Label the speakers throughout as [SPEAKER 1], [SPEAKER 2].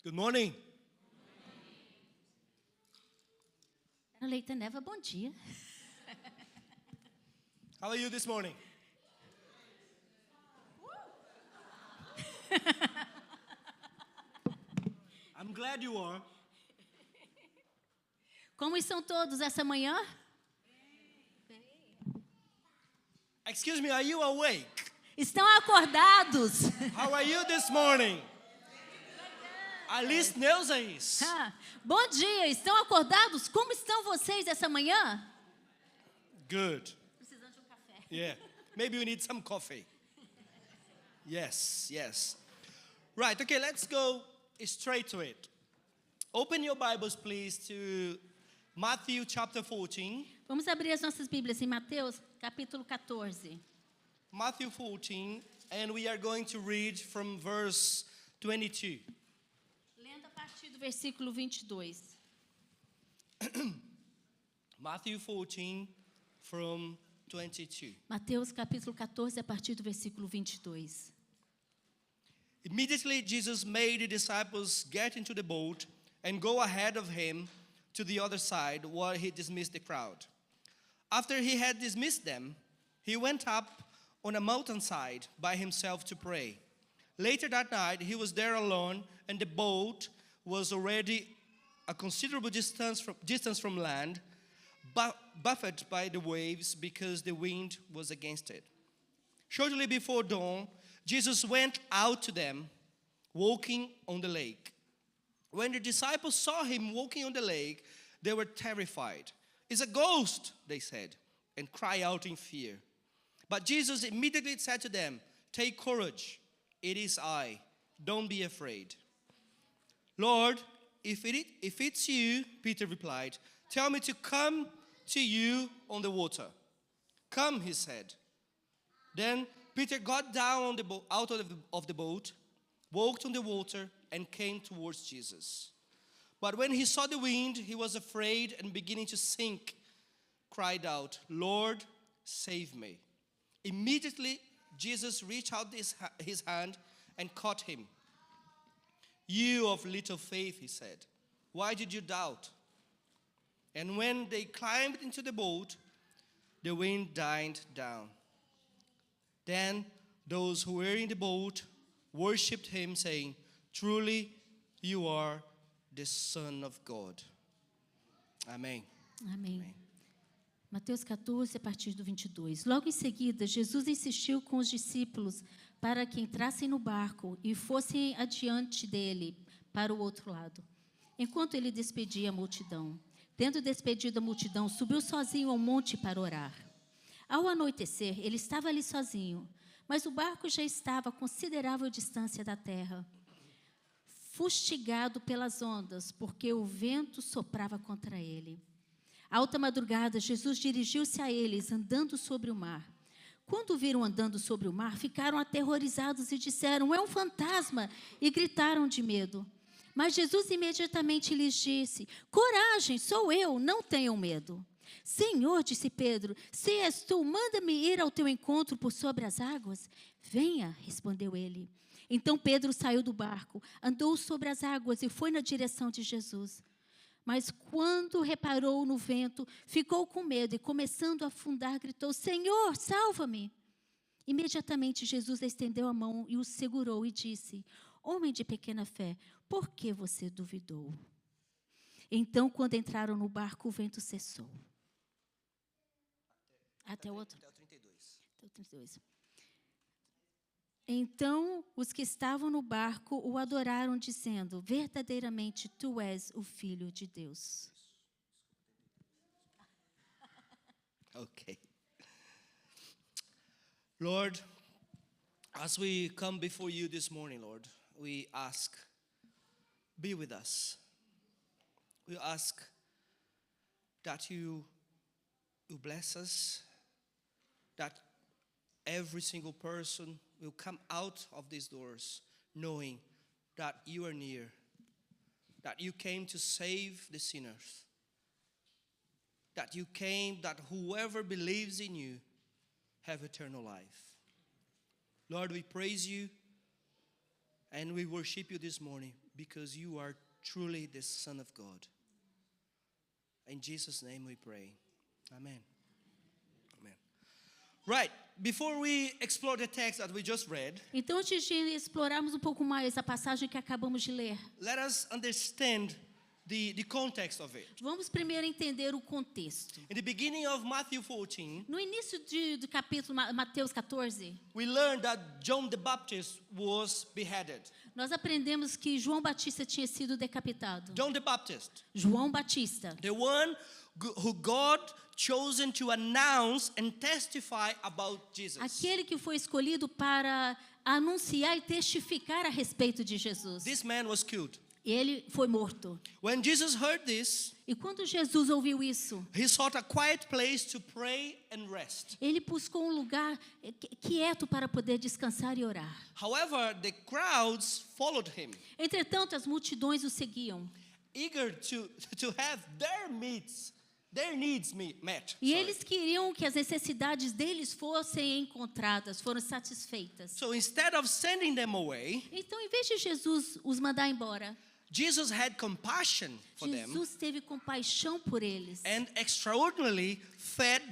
[SPEAKER 1] Good morning.
[SPEAKER 2] Ana Leita Neva, bom dia.
[SPEAKER 1] How are you this morning? I'm glad you are.
[SPEAKER 2] Como estão todos essa manhã?
[SPEAKER 1] Excuse me, are you awake?
[SPEAKER 2] Estão acordados?
[SPEAKER 1] How are you this morning? Alice Neuza is.
[SPEAKER 2] Bom dia, estão acordados? Como estão vocês essa manhã?
[SPEAKER 1] Good.
[SPEAKER 2] Precisando de um café.
[SPEAKER 1] Yeah. Maybe we need some coffee. Yes. Right, okay, let's go straight to it. Open your Bibles, please, to Matthew chapter 14.
[SPEAKER 2] Vamos abrir as nossas Bíblias em Mateus, capítulo 14.
[SPEAKER 1] Matthew 14, and we are going to read from verse 22.
[SPEAKER 2] Lendo a partir do versículo 22.
[SPEAKER 1] Matthew 14, from 22.
[SPEAKER 2] Mateus, capítulo 14, a partir do versículo 22.
[SPEAKER 1] Immediately Jesus made the disciples get into the boat and go ahead of him to the other side while he dismissed the crowd. After he had dismissed them, he went up on a mountainside by himself to pray. Later that night, he was there alone, and the boat was already a considerable distance from land, buffeted by the waves because the wind was against it. Shortly before dawn, Jesus went out to them, walking on the lake. When the disciples saw him walking on the lake, they were terrified. "It's a ghost," they said, and cried out in fear. But Jesus immediately said to them, "Take courage, it is I. Don't be afraid." "Lord, if it's you," Peter replied, "tell me to come to you on the water." "Come," he said. Then Peter got down out of the boat, walked on the water, and came towards Jesus. But when he saw the wind, he was afraid and beginning to sink, cried out, "Lord, save me." Immediately, Jesus reached out his hand and caught him. "You of little faith," he said, "why did you doubt?" And when they climbed into the boat, the wind died down. Then those who were in the boat worshipped him, saying, "Truly, you are the Son of God." Amém.
[SPEAKER 2] Amém. Mateus 14, a partir do 22. Logo em seguida, Jesus insistiu com os discípulos para que entrassem no barco e fossem adiante dele para o outro lado, enquanto ele despedia a multidão. Tendo despedido a multidão, subiu sozinho ao monte para orar. Ao anoitecer, ele estava ali sozinho, mas o barco já estava a considerável distância da terra, fustigado pelas ondas, porque o vento soprava contra ele. À alta madrugada, Jesus dirigiu-se a eles, andando sobre o mar. Quando o viram andando sobre o mar, ficaram aterrorizados e disseram, "É um fantasma!" e gritaram de medo. Mas Jesus imediatamente lhes disse, "Coragem, sou eu, não tenham medo." "Senhor", disse Pedro, "se és tu, manda-me ir ao teu encontro por sobre as águas." "Venha", respondeu ele. Então Pedro saiu do barco, andou sobre as águas e foi na direção de Jesus. Mas quando reparou no vento, ficou com medo e, começando a afundar, gritou, "Senhor, salva-me!" Imediatamente Jesus estendeu a mão e o segurou e disse, "Homem de pequena fé, por que você duvidou?" Então, quando entraram no barco, o vento cessou. Até o 32. Até o 32. Então, os que estavam no barco o adoraram, dizendo, "Verdadeiramente, tu és o Filho de Deus."
[SPEAKER 1] Okay. Lord, as we come before you this morning, Lord, we ask, be with us. We ask that you bless us, that every single person will come out of these doors knowing that you are near, that you came to save the sinners, that you came that whoever believes in you have eternal life. Lord, we praise you and we worship you this morning. because you are truly the Son of God. In Jesus' name we pray. Amen. Amen. Right, before we explore the text that we just read,
[SPEAKER 2] Então, antes de explorarmos um pouco mais a passagem que acabamos de ler,
[SPEAKER 1] let us understand the context of it.
[SPEAKER 2] vamos primeiro entender o contexto.
[SPEAKER 1] In the beginning of Matthew 14,
[SPEAKER 2] No início do capítulo Mateus 14,
[SPEAKER 1] we learned that John the Baptist was beheaded.
[SPEAKER 2] nós aprendemos que João Batista tinha sido decapitado.
[SPEAKER 1] John the Baptist,
[SPEAKER 2] João Batista,
[SPEAKER 1] the one who God chosen to announce and testify about Jesus.
[SPEAKER 2] aquele que foi escolhido para anunciar e testificar a respeito de Jesus.
[SPEAKER 1] This man was killed.
[SPEAKER 2] Ele foi morto.
[SPEAKER 1] When Jesus heard this,
[SPEAKER 2] E quando Jesus ouviu isso,
[SPEAKER 1] he sought a quiet place to pray and rest.
[SPEAKER 2] ele buscou um lugar quieto para poder descansar e orar.
[SPEAKER 1] However, the crowds followed him,
[SPEAKER 2] Entretanto, as multidões o seguiam.
[SPEAKER 1] eager to have their needs met.
[SPEAKER 2] E
[SPEAKER 1] Sorry.
[SPEAKER 2] eles queriam que as necessidades deles fossem encontradas, foram satisfeitas.
[SPEAKER 1] So instead of sending them away,
[SPEAKER 2] Então, em vez de Jesus os mandar embora,
[SPEAKER 1] Jesus had compassion for them
[SPEAKER 2] Jesus teve compaixão por eles.
[SPEAKER 1] and extraordinarily fed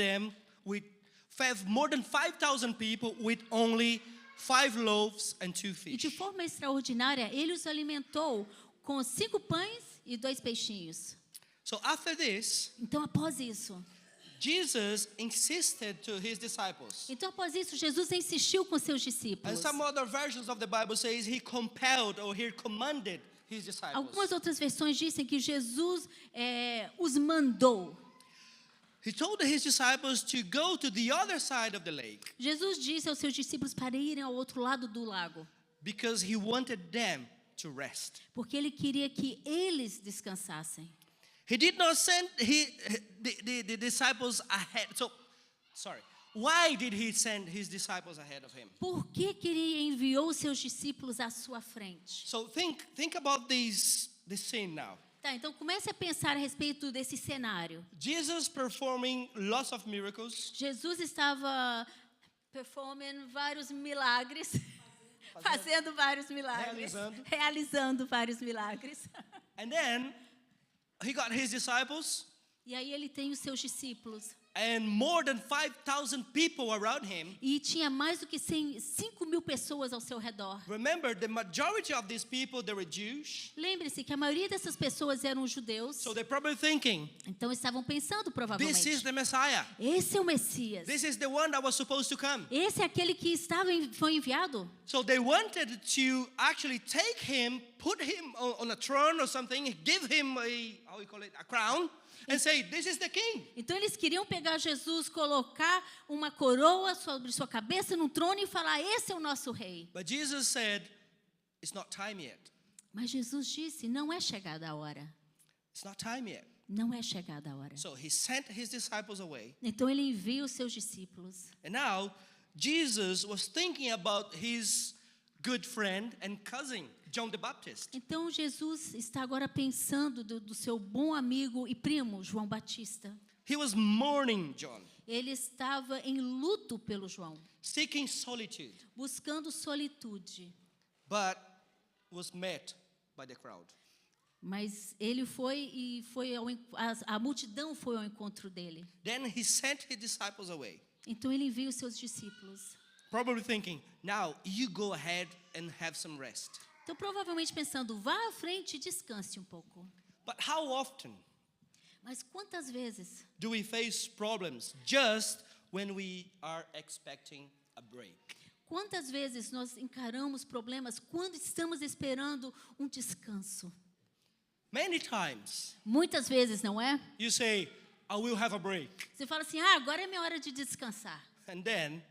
[SPEAKER 1] more than 5,000 people with only 5 loaves and 2
[SPEAKER 2] E de
[SPEAKER 1] fish.
[SPEAKER 2] forma extraordinária, ele os alimentou com 5 pães e 2 peixinhos.
[SPEAKER 1] So after this,
[SPEAKER 2] Então, após isso, Jesus insistiu com seus
[SPEAKER 1] and
[SPEAKER 2] discípulos.
[SPEAKER 1] some other versions of the Bible says he compelled or he commanded his disciples.
[SPEAKER 2] Algumas outras versões dizem que Jesus os mandou.
[SPEAKER 1] He told his disciples to go to the other side of the lake
[SPEAKER 2] Jesus disse aos seus discípulos para irem ao outro lado do lago,
[SPEAKER 1] because he wanted them to rest.
[SPEAKER 2] porque ele queria que eles descansassem.
[SPEAKER 1] He did not send the disciples ahead. Why did he send his disciples ahead of him?
[SPEAKER 2] Por que ele enviou os seus discípulos à sua frente?
[SPEAKER 1] So think about this scene now.
[SPEAKER 2] Tá, então comece a pensar a respeito desse cenário.
[SPEAKER 1] Jesus performing lots of miracles.
[SPEAKER 2] Jesus estava performing vários milagres, fazendo vários milagres, realizando vários milagres.
[SPEAKER 1] And then he got his disciples
[SPEAKER 2] E aí ele tem os seus discípulos.
[SPEAKER 1] and more than 5,000 people around him.
[SPEAKER 2] E tinha mais do que 5.000 pessoas ao seu redor.
[SPEAKER 1] Remember, the majority of these people, they were Jews.
[SPEAKER 2] Lembre-se que a maioria dessas pessoas eram judeus.
[SPEAKER 1] So they're probably thinking,
[SPEAKER 2] Então estavam pensando
[SPEAKER 1] this is
[SPEAKER 2] provavelmente,
[SPEAKER 1] the Messiah.
[SPEAKER 2] esse é o Messias.
[SPEAKER 1] This is the one that was supposed to come.
[SPEAKER 2] Esse é aquele que foi enviado.
[SPEAKER 1] So they wanted to actually take him, put him on a throne or something, give him a crown, and say, this is the king.
[SPEAKER 2] Então eles queriam pegar Jesus, colocar uma coroa sobre sua cabeça num trono e falar, esse é o nosso rei.
[SPEAKER 1] But Jesus said, it's not time yet.
[SPEAKER 2] Mas Jesus disse, não é chegada a hora.
[SPEAKER 1] It's not time yet.
[SPEAKER 2] Não é chegada a hora.
[SPEAKER 1] So he sent his disciples away.
[SPEAKER 2] Então ele envia os seus discípulos.
[SPEAKER 1] And now, Jesus was thinking about his good friend and cousin, John the Baptist.
[SPEAKER 2] Então Jesus está agora pensando do seu bom amigo e primo, João Batista.
[SPEAKER 1] He was mourning John,
[SPEAKER 2] Ele estava em luto pelo João,
[SPEAKER 1] seeking solitude,
[SPEAKER 2] buscando solitude.
[SPEAKER 1] but was met by the crowd.
[SPEAKER 2] Mas ele a multidão foi ao encontro dele.
[SPEAKER 1] Then he sent his disciples away,
[SPEAKER 2] Então ele envia os seus discípulos.
[SPEAKER 1] probably thinking, now you go ahead and have some rest.
[SPEAKER 2] Então provavelmente pensando, vá à frente e descanse um pouco.
[SPEAKER 1] But how often
[SPEAKER 2] Mas quantas vezes
[SPEAKER 1] do we face problems just when we are expecting a break?
[SPEAKER 2] Quantas vezes nós encaramos problemas quando estamos esperando um descanso?
[SPEAKER 1] Many times
[SPEAKER 2] Muitas vezes, não é?
[SPEAKER 1] you say, I will have a break.
[SPEAKER 2] Você fala assim, agora é minha hora de descansar.
[SPEAKER 1] And then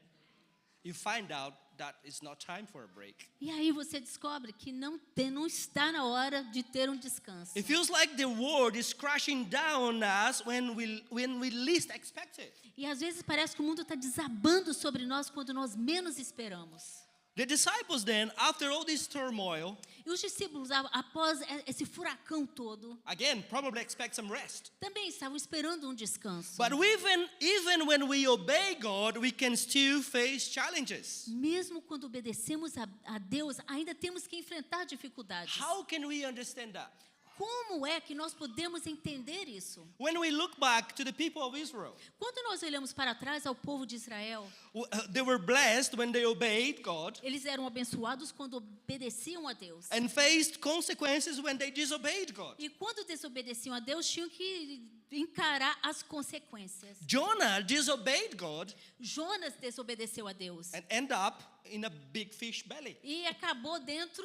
[SPEAKER 1] you find out that it's not time for a break.
[SPEAKER 2] E aí você descobre que não está na hora de ter um descanso.
[SPEAKER 1] It feels like the world is crashing down on us when we least expect it.
[SPEAKER 2] E às vezes parece que o mundo está desabando sobre nós quando nós menos esperamos.
[SPEAKER 1] The disciples then, after all this turmoil,
[SPEAKER 2] E os discípulos, após esse furacão todo,
[SPEAKER 1] again, probably expect some rest.
[SPEAKER 2] também estavam esperando um descanso.
[SPEAKER 1] But even when we obey God, we can still face challenges.
[SPEAKER 2] Mesmo quando obedecemos a Deus, ainda temos que enfrentar dificuldades.
[SPEAKER 1] How can we understand that?
[SPEAKER 2] Como é que nós podemos entender isso?
[SPEAKER 1] When we look back to the people of Israel,
[SPEAKER 2] Quando nós olhamos para trás ao povo de Israel,
[SPEAKER 1] they were blessed when they obeyed God
[SPEAKER 2] eles eram abençoados quando obedeciam a Deus.
[SPEAKER 1] and faced consequences when they disobeyed God.
[SPEAKER 2] E quando desobedeciam a Deus, tinham que encarar as consequências.
[SPEAKER 1] Jonah disobeyed God
[SPEAKER 2] Jonas desobedeceu a Deus
[SPEAKER 1] and ended up in a big fish belly.
[SPEAKER 2] e acabou dentro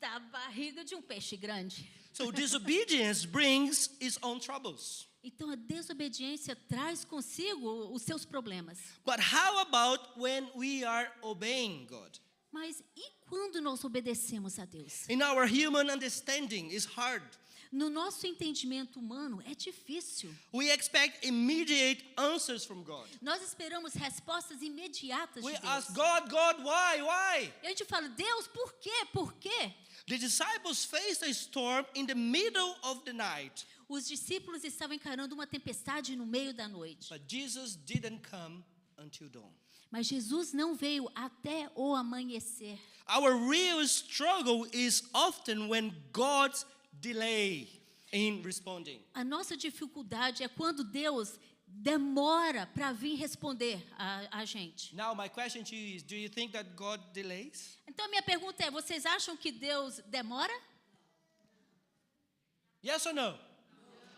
[SPEAKER 2] da barriga de um peixe grande.
[SPEAKER 1] So disobedience brings its own troubles.
[SPEAKER 2] Então a desobediência traz consigo os seus problemas.
[SPEAKER 1] But how about when we are obeying God?
[SPEAKER 2] Mas e quando nós obedecemos a Deus?
[SPEAKER 1] In our human understanding, it's hard.
[SPEAKER 2] No nosso entendimento humano é difícil.
[SPEAKER 1] We expect immediate answers from God.
[SPEAKER 2] Nós esperamos respostas imediatas
[SPEAKER 1] We
[SPEAKER 2] de Deus.
[SPEAKER 1] ask God, why?
[SPEAKER 2] E a gente fala, Deus, por quê? Por quê?
[SPEAKER 1] The disciples faced a storm in the middle of the night,
[SPEAKER 2] Os discípulos estavam encarando uma tempestade no meio da noite.
[SPEAKER 1] but Jesus didn't come until dawn.
[SPEAKER 2] Mas Jesus não veio até o amanhecer.
[SPEAKER 1] Our real struggle is often when God's delay in responding.
[SPEAKER 2] A nossa dificuldade é quando Deus demora para vir responder a gente.
[SPEAKER 1] Now my question to you is, do you think that God delays?
[SPEAKER 2] Então a minha pergunta é, vocês acham que Deus demora?
[SPEAKER 1] Yes or no?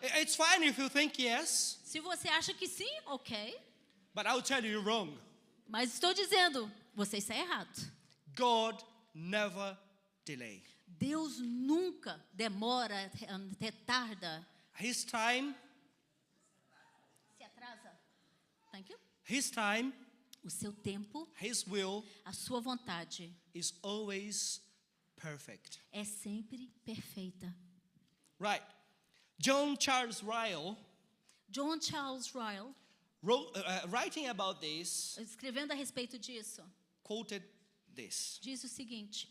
[SPEAKER 1] It's fine if you think yes,
[SPEAKER 2] Se você acha que sim, ok.
[SPEAKER 1] but I'll tell you you're wrong.
[SPEAKER 2] Mas estou dizendo, você está errado.
[SPEAKER 1] God never delay.
[SPEAKER 2] Deus nunca demora, retarda,
[SPEAKER 1] His time,
[SPEAKER 2] se atrasa. Thank you.
[SPEAKER 1] His time,
[SPEAKER 2] O seu tempo,
[SPEAKER 1] His will
[SPEAKER 2] a sua vontade
[SPEAKER 1] is always perfect.
[SPEAKER 2] é sempre perfeita.
[SPEAKER 1] Right. John Charles Ryle,
[SPEAKER 2] John Charles Ryle,
[SPEAKER 1] writing about this,
[SPEAKER 2] escrevendo a respeito disso,
[SPEAKER 1] quoted this.
[SPEAKER 2] diz o seguinte: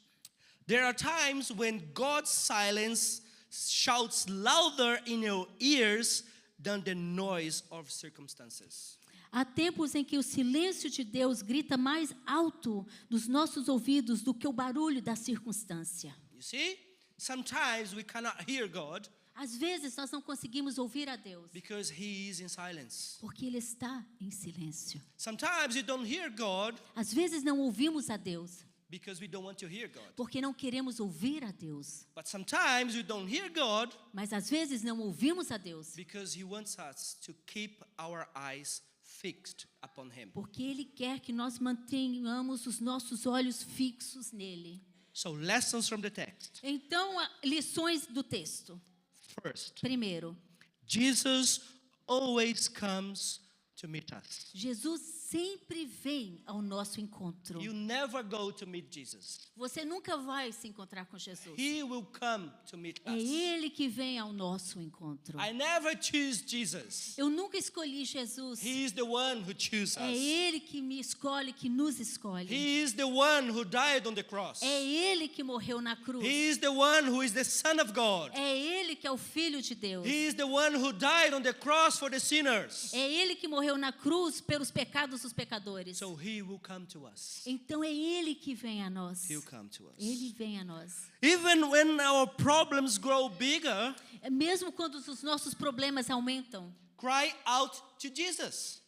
[SPEAKER 1] There are times when God's silence shouts louder in your ears than the noise of circumstances.
[SPEAKER 2] há tempos em que o silêncio de Deus grita mais alto nos nossos ouvidos do que o barulho da circunstância.
[SPEAKER 1] You see, sometimes we cannot hear God
[SPEAKER 2] Às vezes nós não conseguimos ouvir a Deus
[SPEAKER 1] because He is in silence.
[SPEAKER 2] porque Ele está em silêncio.
[SPEAKER 1] Sometimes you don't hear God
[SPEAKER 2] Às vezes não ouvimos a Deus
[SPEAKER 1] because we don't want to hear God.
[SPEAKER 2] porque não queremos ouvir a Deus.
[SPEAKER 1] But sometimes we don't hear God
[SPEAKER 2] Mas às vezes não ouvimos a Deus
[SPEAKER 1] because He wants us to keep our eyes fixed upon Him.
[SPEAKER 2] porque Ele quer que nós mantenhamos os nossos olhos fixos nele.
[SPEAKER 1] So, lessons from the text.
[SPEAKER 2] Então, lições do texto.
[SPEAKER 1] First,
[SPEAKER 2] Primeiro,
[SPEAKER 1] Jesus always comes to meet us.
[SPEAKER 2] Jesus sempre vem ao nosso encontro.
[SPEAKER 1] You never go to meet Jesus.
[SPEAKER 2] Você nunca vai se encontrar com Jesus.
[SPEAKER 1] He will come to meet
[SPEAKER 2] É
[SPEAKER 1] us.
[SPEAKER 2] Ele que vem ao nosso encontro.
[SPEAKER 1] I never choose Jesus.
[SPEAKER 2] Eu nunca escolhi Jesus.
[SPEAKER 1] He is the one who chooses
[SPEAKER 2] É
[SPEAKER 1] us.
[SPEAKER 2] Ele que me escolhe, que nos escolhe.
[SPEAKER 1] He is the one who died on the cross.
[SPEAKER 2] É Ele que morreu na cruz.
[SPEAKER 1] He is the one who is the Son of God.
[SPEAKER 2] É Ele que é o Filho de Deus.
[SPEAKER 1] He is the one who died on the cross for the sinners.
[SPEAKER 2] É Ele que morreu na cruz pelos pecados dos pecadores.
[SPEAKER 1] So He will come to us.
[SPEAKER 2] Então é Ele que vem a nós.
[SPEAKER 1] He'll come to us.
[SPEAKER 2] Ele vem a nós.
[SPEAKER 1] Even when our problems grow bigger,
[SPEAKER 2] Mesmo quando os nossos problemas aumentam,
[SPEAKER 1] cry out to Jesus.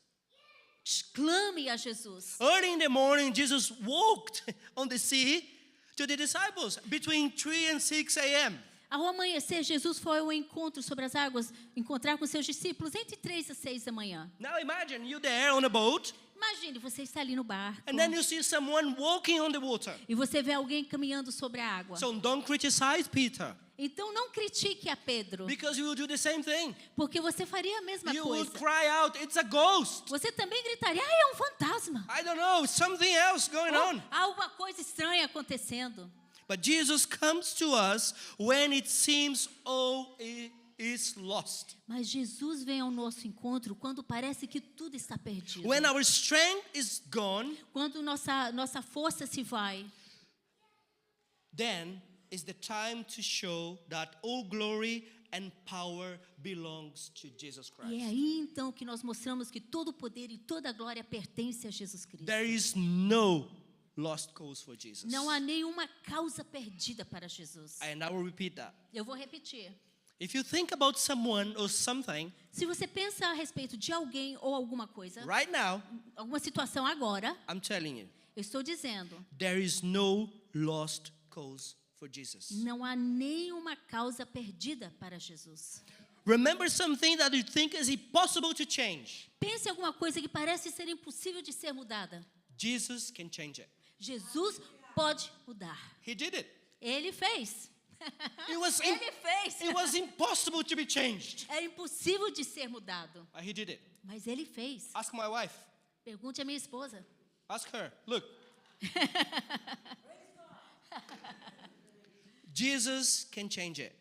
[SPEAKER 2] clame a Jesus.
[SPEAKER 1] Early in the morning, Jesus walked on the sea to the disciples between 3 and 6 a.m.
[SPEAKER 2] Ao amanhecer, Jesus foi ao encontro sobre as águas, encontrar com seus discípulos entre 3 e 6 da manhã.
[SPEAKER 1] Now imagine you there on a boat,
[SPEAKER 2] Imagine, você está ali no barco
[SPEAKER 1] and then you see someone walking on the water.
[SPEAKER 2] e você vê alguém caminhando sobre a água.
[SPEAKER 1] So don't criticize Peter,
[SPEAKER 2] Então não critique a Pedro,
[SPEAKER 1] because you will do the same thing.
[SPEAKER 2] porque você faria a mesma
[SPEAKER 1] You will
[SPEAKER 2] coisa.
[SPEAKER 1] cry out, it's a ghost.
[SPEAKER 2] Você também gritaria, é um fantasma.
[SPEAKER 1] I don't know, something else going on.
[SPEAKER 2] Há alguma coisa estranha acontecendo.
[SPEAKER 1] But Jesus comes to us when it seems all is lost.
[SPEAKER 2] Mas Jesus vem ao nosso encontro quando parece que tudo está perdido.
[SPEAKER 1] When our strength is gone,
[SPEAKER 2] Quando nossa força se vai.
[SPEAKER 1] then is the time to show that all glory and power belongs to Jesus Christ.
[SPEAKER 2] E é aí então que nós mostramos que todo o poder e toda a glória pertence a Jesus Cristo.
[SPEAKER 1] There is no lost cause for Jesus.
[SPEAKER 2] Não há nenhuma causa perdida para Jesus.
[SPEAKER 1] And I will repeat that.
[SPEAKER 2] Eu vou repetir.
[SPEAKER 1] If you think about someone or something
[SPEAKER 2] Se você pensa a respeito de alguém ou alguma coisa,
[SPEAKER 1] right now,
[SPEAKER 2] alguma situação agora,
[SPEAKER 1] I'm telling you,
[SPEAKER 2] eu estou dizendo,
[SPEAKER 1] there is no lost cause for Jesus.
[SPEAKER 2] não há nenhuma causa perdida para Jesus.
[SPEAKER 1] Remember something that you think is impossible to change.
[SPEAKER 2] Pense em alguma coisa que parece ser impossível de ser mudada.
[SPEAKER 1] Jesus can change it.
[SPEAKER 2] Jesus pode mudar.
[SPEAKER 1] He did it.
[SPEAKER 2] Ele fez.
[SPEAKER 1] It was
[SPEAKER 2] Ele fez.
[SPEAKER 1] It was impossible to be changed.
[SPEAKER 2] Era impossível de ser mudado,
[SPEAKER 1] But he did it.
[SPEAKER 2] mas ele fez.
[SPEAKER 1] Ask my wife.
[SPEAKER 2] Pergunte à minha esposa.
[SPEAKER 1] Ask her. Look. Jesus can change it.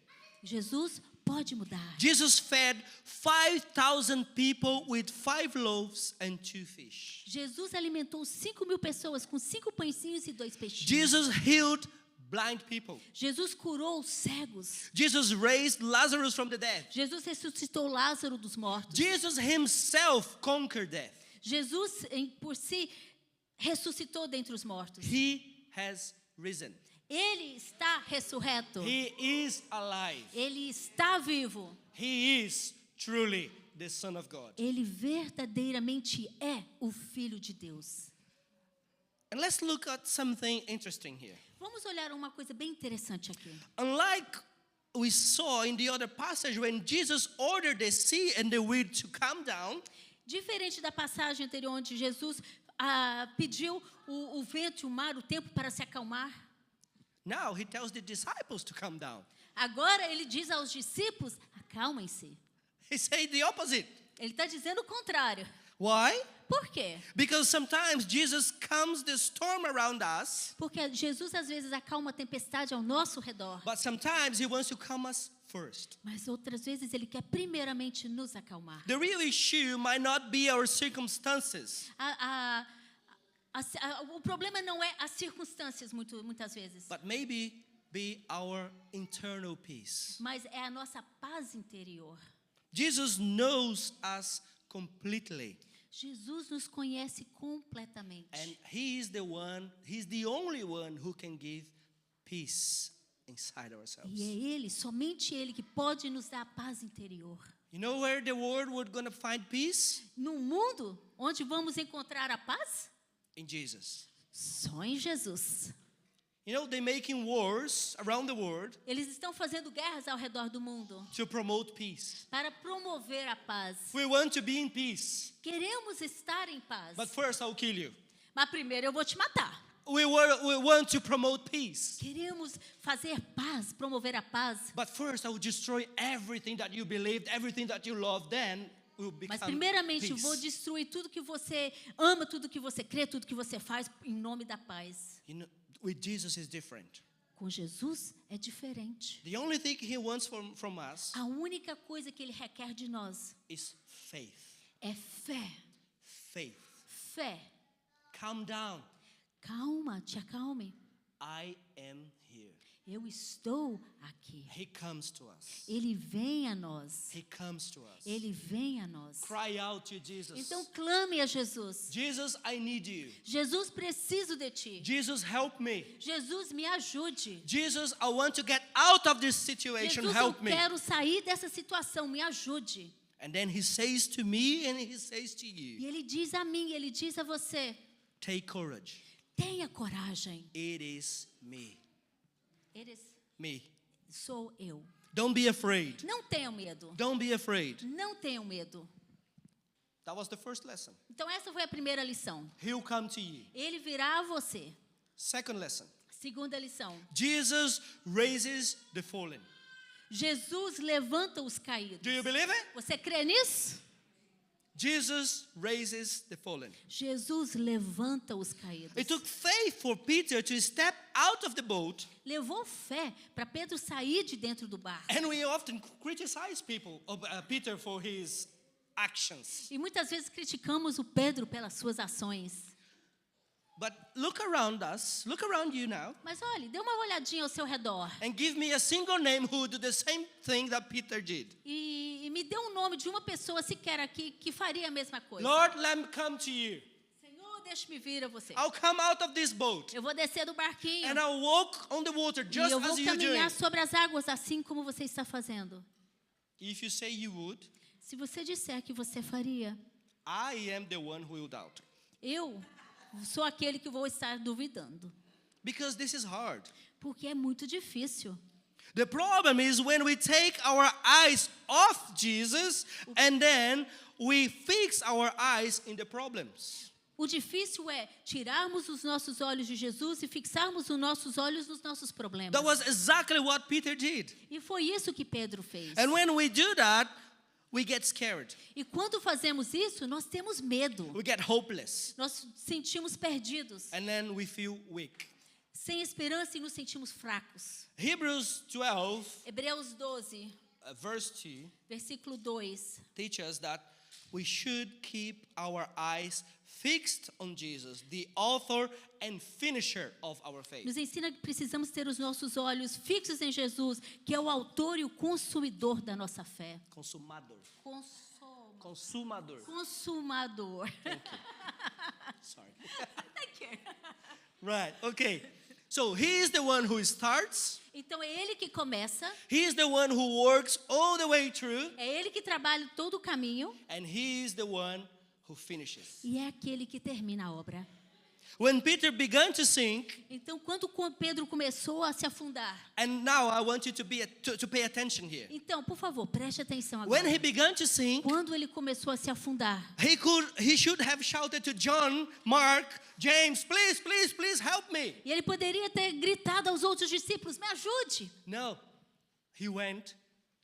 [SPEAKER 2] Jesus pode mudar.
[SPEAKER 1] Jesus fed 5,000 people with 5 loaves and 2 fish.
[SPEAKER 2] Jesus alimentou 5.000 pessoas com 5 pãezinhos e 2 peixinhos.
[SPEAKER 1] Jesus healed blind people.
[SPEAKER 2] Jesus curou os cegos.
[SPEAKER 1] Jesus raised Lazarus from the dead.
[SPEAKER 2] Jesus ressuscitou Lázaro dos mortos.
[SPEAKER 1] Jesus himself conquered death.
[SPEAKER 2] Jesus, por si, ressuscitou dentre os mortos.
[SPEAKER 1] He has risen.
[SPEAKER 2] Ele está ressurreto.
[SPEAKER 1] He is alive.
[SPEAKER 2] Ele está vivo.
[SPEAKER 1] He is truly the Son of God.
[SPEAKER 2] Ele verdadeiramente é o Filho de Deus.
[SPEAKER 1] And let's look at something interesting here.
[SPEAKER 2] Vamos olhar uma coisa bem interessante aqui.
[SPEAKER 1] Unlike we saw in the other passage when Jesus ordered the sea and the wind to come down,
[SPEAKER 2] Diferente da passagem anterior onde Jesus pediu o vento e o mar, o tempo para se acalmar.
[SPEAKER 1] now he tells the disciples to come down.
[SPEAKER 2] Agora ele diz aos discípulos, acalmem-se.
[SPEAKER 1] He said the opposite.
[SPEAKER 2] Ele está dizendo o contrário.
[SPEAKER 1] Why?
[SPEAKER 2] Por quê?
[SPEAKER 1] Because sometimes Jesus calms the storm around us,
[SPEAKER 2] Porque Jesus às vezes acalma a tempestade ao nosso redor.
[SPEAKER 1] but sometimes he wants to calm us first.
[SPEAKER 2] Mas outras vezes ele quer primeiramente nos acalmar.
[SPEAKER 1] The real issue might not be our circumstances,
[SPEAKER 2] O problema não é as circunstâncias muitas vezes,
[SPEAKER 1] but maybe be our internal peace.
[SPEAKER 2] mas é a nossa paz interior.
[SPEAKER 1] Jesus knows us completely,
[SPEAKER 2] Jesus nos conhece completamente.
[SPEAKER 1] and he's the only one who can give peace inside ourselves.
[SPEAKER 2] E é Ele, somente Ele, que pode nos dar a paz interior.
[SPEAKER 1] You know where the world would gonna find peace?
[SPEAKER 2] No mundo, onde vamos encontrar a paz?
[SPEAKER 1] In Jesus.
[SPEAKER 2] Só em Jesus.
[SPEAKER 1] You know, they're making wars around the world
[SPEAKER 2] Eles estão fazendo guerras ao redor do mundo
[SPEAKER 1] to promote peace.
[SPEAKER 2] para promover a paz.
[SPEAKER 1] We want to be in peace,
[SPEAKER 2] Queremos estar em paz.
[SPEAKER 1] but first I'll kill you.
[SPEAKER 2] Mas primeiro eu vou te matar.
[SPEAKER 1] We want to promote peace,
[SPEAKER 2] Queremos fazer paz, promover a paz.
[SPEAKER 1] but first I will destroy everything that you believed, everything that you love, then will become
[SPEAKER 2] Mas primeiramente eu vou
[SPEAKER 1] peace.
[SPEAKER 2] destruir tudo que você ama, tudo que você crê, tudo que você faz em nome da paz.
[SPEAKER 1] You know, with Jesus is different.
[SPEAKER 2] Com Jesus é diferente.
[SPEAKER 1] The only thing he wants from us
[SPEAKER 2] A única coisa que Ele requer de nós
[SPEAKER 1] is faith.
[SPEAKER 2] é fé.
[SPEAKER 1] Faith.
[SPEAKER 2] Fé.
[SPEAKER 1] Calm down.
[SPEAKER 2] Calma, te acalme.
[SPEAKER 1] I am here.
[SPEAKER 2] Eu estou aqui.
[SPEAKER 1] He comes to us.
[SPEAKER 2] Ele vem a nós.
[SPEAKER 1] He comes to us.
[SPEAKER 2] Ele vem a nós.
[SPEAKER 1] Cry out to Jesus.
[SPEAKER 2] Então clame a Jesus.
[SPEAKER 1] Jesus, I need you.
[SPEAKER 2] Jesus, preciso de ti.
[SPEAKER 1] Jesus, help me.
[SPEAKER 2] Jesus, me ajude.
[SPEAKER 1] Jesus, I want to get out of this situation.
[SPEAKER 2] Jesus,
[SPEAKER 1] Help
[SPEAKER 2] eu
[SPEAKER 1] me.
[SPEAKER 2] quero sair dessa situação, me ajude.
[SPEAKER 1] And then he says to me and he says to
[SPEAKER 2] E
[SPEAKER 1] you,
[SPEAKER 2] Ele diz a mim, Ele diz a você,
[SPEAKER 1] take courage.
[SPEAKER 2] tenha coragem.
[SPEAKER 1] It is me. Me.
[SPEAKER 2] Sou eu.
[SPEAKER 1] Don't be afraid.
[SPEAKER 2] Não tenham medo.
[SPEAKER 1] Don't be afraid.
[SPEAKER 2] Não tenham medo.
[SPEAKER 1] That was the first lesson.
[SPEAKER 2] Então essa foi a primeira lição.
[SPEAKER 1] He'll come to you.
[SPEAKER 2] Ele virá a você.
[SPEAKER 1] Second lesson.
[SPEAKER 2] Segunda lição.
[SPEAKER 1] Jesus raises the fallen.
[SPEAKER 2] Jesus levanta os caídos.
[SPEAKER 1] Do you believe it?
[SPEAKER 2] Você crê nisso?
[SPEAKER 1] Jesus raises the fallen.
[SPEAKER 2] Jesus levanta os caídos.
[SPEAKER 1] It took faith for Peter to step out of the boat,
[SPEAKER 2] Levou fé para Pedro sair de dentro do barco.
[SPEAKER 1] and we often criticize Peter for his actions.
[SPEAKER 2] E muitas vezes criticamos o Pedro pelas suas ações.
[SPEAKER 1] But look around us, look around you now,
[SPEAKER 2] Mas olhe, dê uma olhadinha ao seu redor.
[SPEAKER 1] and give me a single name who do the same thing that Peter did.
[SPEAKER 2] E me dê um nome de uma pessoa sequer aqui que faria a mesma coisa.
[SPEAKER 1] Lord, let me come to you.
[SPEAKER 2] Senhor, deixe-me vir a você.
[SPEAKER 1] I'll come out of this boat,
[SPEAKER 2] Eu vou descer do barquinho.
[SPEAKER 1] and I'll walk on the water
[SPEAKER 2] E
[SPEAKER 1] just
[SPEAKER 2] eu vou
[SPEAKER 1] as you're doing.
[SPEAKER 2] caminhar sobre as águas assim como você está fazendo.
[SPEAKER 1] If you say you would,
[SPEAKER 2] Se você disser que você faria,
[SPEAKER 1] I am the one who will doubt.
[SPEAKER 2] eu sou aquele que vou estar duvidando.
[SPEAKER 1] Because this is hard.
[SPEAKER 2] Porque é muito difícil.
[SPEAKER 1] The problem is when we take our eyes off Jesus and then we fix our eyes in the problems.
[SPEAKER 2] O difícil é tirarmos os nossos olhos de Jesus e fixarmos os nossos olhos nos nossos problemas.
[SPEAKER 1] That was exactly what Peter did.
[SPEAKER 2] E foi isso que Pedro fez.
[SPEAKER 1] And when we do that, we get scared.
[SPEAKER 2] E quando fazemos isso, nós temos medo.
[SPEAKER 1] We get hopeless.
[SPEAKER 2] Nós sentimos perdidos,
[SPEAKER 1] And then we feel weak.
[SPEAKER 2] sem esperança e nos sentimos fracos.
[SPEAKER 1] Hebrews 12,
[SPEAKER 2] Hebreus 12,
[SPEAKER 1] verse 2,
[SPEAKER 2] versículo 2.
[SPEAKER 1] teaches us that we should keep our eyes fixed on Jesus, the author and finisher of our faith.
[SPEAKER 2] Nos ensina que precisamos ter os nossos olhos fixos em Jesus, que é o autor e o consumidor da nossa fé.
[SPEAKER 1] Consumador.
[SPEAKER 2] Consumador.
[SPEAKER 1] Consumador. Sorry.
[SPEAKER 2] Thank you.
[SPEAKER 1] Right, okay. So he is the one who starts.
[SPEAKER 2] Então é ele que começa,
[SPEAKER 1] He is the one who works all the way through.
[SPEAKER 2] é ele que trabalha todo o caminho
[SPEAKER 1] And he is the one who finishes.
[SPEAKER 2] e é aquele que termina a obra.
[SPEAKER 1] When Peter began to sink,
[SPEAKER 2] Então, quando Pedro começou a se afundar,
[SPEAKER 1] and now I want you to pay attention here.
[SPEAKER 2] então, por favor, preste atenção agora.
[SPEAKER 1] When he began to sink,
[SPEAKER 2] Quando ele começou a se afundar,
[SPEAKER 1] he should have shouted to John, Mark, James, please, please, please help me.
[SPEAKER 2] e ele poderia ter gritado aos outros discípulos, me ajude.
[SPEAKER 1] No, he went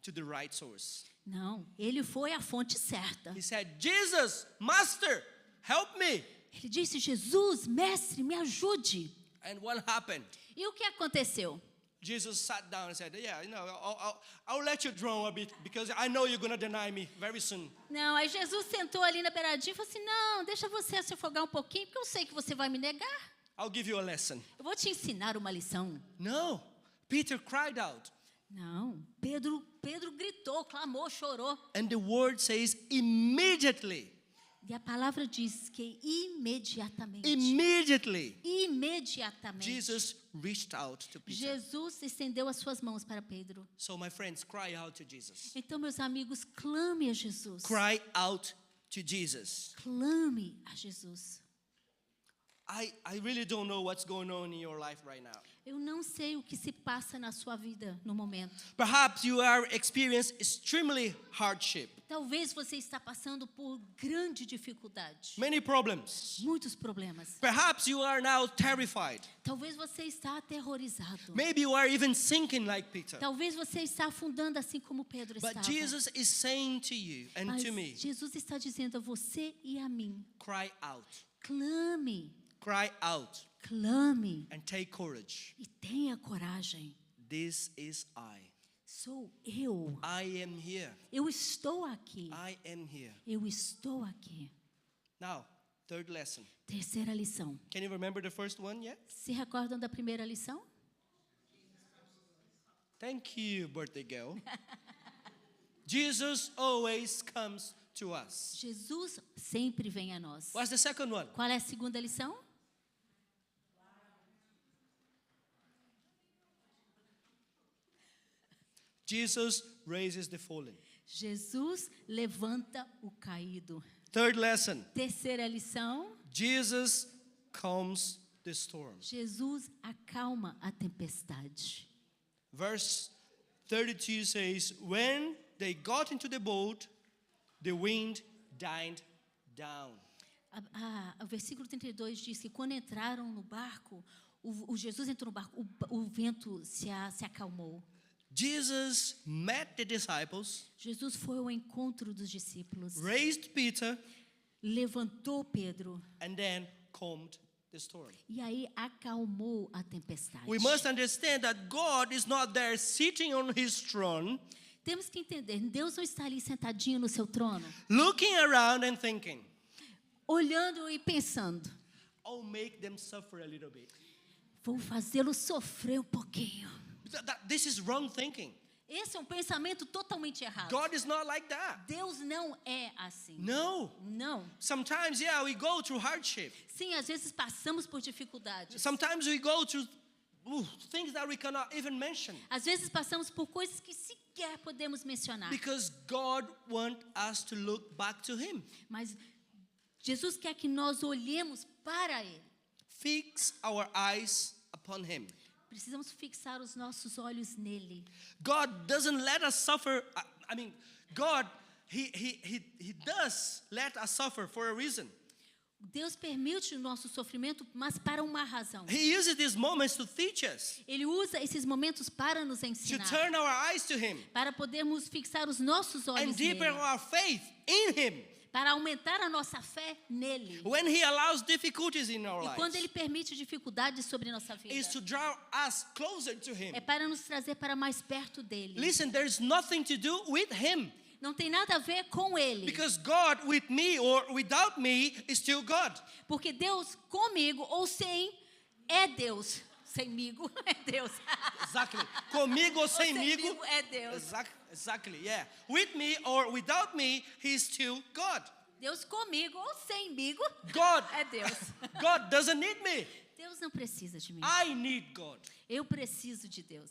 [SPEAKER 1] to the right source.
[SPEAKER 2] Não, ele foi à fonte certa.
[SPEAKER 1] He said, Jesus, Master, help me.
[SPEAKER 2] Ele disse, Jesus, mestre, me ajude.
[SPEAKER 1] And what happened?
[SPEAKER 2] E o que aconteceu?
[SPEAKER 1] Jesus sat down and said, yeah, I'll let you drown a bit because I know you're going to deny me very soon.
[SPEAKER 2] Não, aí Jesus sentou ali na beiradinha e falou assim, não, deixa você se afogar um pouquinho, porque eu sei que você vai me negar.
[SPEAKER 1] I'll give you a lesson.
[SPEAKER 2] Eu vou te ensinar uma lição.
[SPEAKER 1] No, Peter cried out.
[SPEAKER 2] Não, Pedro gritou, clamou, chorou.
[SPEAKER 1] And the word says immediately.
[SPEAKER 2] E a palavra diz que imediatamente,
[SPEAKER 1] Jesus reached out to Peter.
[SPEAKER 2] Jesus estendeu as suas mãos para Pedro.
[SPEAKER 1] So my friends, cry out to Jesus.
[SPEAKER 2] Então, meus amigos, clame a Jesus.
[SPEAKER 1] Cry out to Jesus.
[SPEAKER 2] Clame a Jesus.
[SPEAKER 1] I really don't know what's going on in your life right now.
[SPEAKER 2] Eu não sei o que se passa na sua vida no momento.
[SPEAKER 1] Perhaps you are experiencing extremely hardship,
[SPEAKER 2] Talvez você está passando por grande dificuldade.
[SPEAKER 1] many problems.
[SPEAKER 2] Muitos problemas.
[SPEAKER 1] Perhaps you are now terrified.
[SPEAKER 2] Talvez você está aterrorizado.
[SPEAKER 1] Maybe you are even sinking like Peter.
[SPEAKER 2] Talvez você está afundando assim como Pedro
[SPEAKER 1] But
[SPEAKER 2] estava.
[SPEAKER 1] Jesus is saying to you and
[SPEAKER 2] Mas
[SPEAKER 1] to me,
[SPEAKER 2] Jesus está dizendo a você e a mim,
[SPEAKER 1] cry out.
[SPEAKER 2] clame,
[SPEAKER 1] Cry out
[SPEAKER 2] clame
[SPEAKER 1] and take courage.
[SPEAKER 2] e tenha coragem.
[SPEAKER 1] This is I.
[SPEAKER 2] Sou eu.
[SPEAKER 1] I am here.
[SPEAKER 2] Eu estou aqui.
[SPEAKER 1] I am here.
[SPEAKER 2] Eu estou aqui.
[SPEAKER 1] Now, third lesson.
[SPEAKER 2] Terceira lição.
[SPEAKER 1] Can you remember the first one yet?
[SPEAKER 2] Se recordam da primeira lição?
[SPEAKER 1] Thank you, birthday girl. Jesus always comes to us.
[SPEAKER 2] Jesus sempre vem a nós.
[SPEAKER 1] What's the second one?
[SPEAKER 2] Qual é a segunda lição?
[SPEAKER 1] Jesus raises the fallen.
[SPEAKER 2] Jesus levanta o caído.
[SPEAKER 1] Third lesson.
[SPEAKER 2] Terceira lição.
[SPEAKER 1] Jesus calms the storm.
[SPEAKER 2] Jesus acalma a tempestade.
[SPEAKER 1] Verse 32 says, when they got into the boat, the wind died down.
[SPEAKER 2] O versículo 32 diz que quando entraram no barco, o Jesus entrou no barco, o vento se acalmou.
[SPEAKER 1] Jesus met the disciples,
[SPEAKER 2] Jesus foi ao encontro dos discípulos,
[SPEAKER 1] raised Peter,
[SPEAKER 2] levantou Pedro
[SPEAKER 1] and then calmed the storm.
[SPEAKER 2] e aí acalmou a tempestade.
[SPEAKER 1] We must understand that God is not there sitting on his throne,
[SPEAKER 2] Temos que entender, Deus não está ali sentadinho no seu trono,
[SPEAKER 1] looking around and thinking,
[SPEAKER 2] olhando e pensando.
[SPEAKER 1] I'll make them suffer a little bit.
[SPEAKER 2] Vou fazê-lo sofrer um pouquinho.
[SPEAKER 1] This is wrong thinking.
[SPEAKER 2] Esse é um pensamento totalmente errado.
[SPEAKER 1] God is not like that.
[SPEAKER 2] Deus não é assim.
[SPEAKER 1] No.
[SPEAKER 2] Não.
[SPEAKER 1] Sometimes, we go through hardship.
[SPEAKER 2] Sim, às vezes passamos por dificuldades.
[SPEAKER 1] Sometimes we go through things that we cannot even mention.
[SPEAKER 2] Às vezes passamos por coisas que sequer podemos mencionar.
[SPEAKER 1] Because God wants us to look back to Him.
[SPEAKER 2] Mas Jesus quer que nós olhemos para Ele.
[SPEAKER 1] Fix our eyes upon Him.
[SPEAKER 2] Precisamos fixar os nossos olhos nele.
[SPEAKER 1] God doesn't let us suffer. God, He does let us suffer for a reason.
[SPEAKER 2] Deus permite o nosso sofrimento, mas para uma razão.
[SPEAKER 1] He uses these moments to teach us,
[SPEAKER 2] Ele usa esses momentos para nos
[SPEAKER 1] to
[SPEAKER 2] ensinar,
[SPEAKER 1] turn our eyes to Him,
[SPEAKER 2] para podermos fixar os nossos
[SPEAKER 1] and
[SPEAKER 2] olhos
[SPEAKER 1] deepen
[SPEAKER 2] nele,
[SPEAKER 1] our faith in Him.
[SPEAKER 2] para aumentar a nossa fé nele.
[SPEAKER 1] When He allows difficulties in our
[SPEAKER 2] E quando
[SPEAKER 1] lives,
[SPEAKER 2] Ele permite dificuldades sobre nossa vida,
[SPEAKER 1] is to draw us closer to Him.
[SPEAKER 2] é para nos trazer para mais perto dele.
[SPEAKER 1] Listen, there's nothing to do with Him.
[SPEAKER 2] Não tem nada a ver com ele.
[SPEAKER 1] Because God with me or without me is still God.
[SPEAKER 2] Porque Deus comigo ou sem é Deus. Semigo é Deus.
[SPEAKER 1] Exactly. Comigo ou semigo.
[SPEAKER 2] Semigo é Deus.
[SPEAKER 1] Exactly, yeah. With me or without me, He's still God.
[SPEAKER 2] Deus comigo ou semigo
[SPEAKER 1] God,
[SPEAKER 2] é Deus.
[SPEAKER 1] God doesn't need me.
[SPEAKER 2] Deus não precisa de mim.
[SPEAKER 1] I need God.
[SPEAKER 2] Eu preciso de Deus.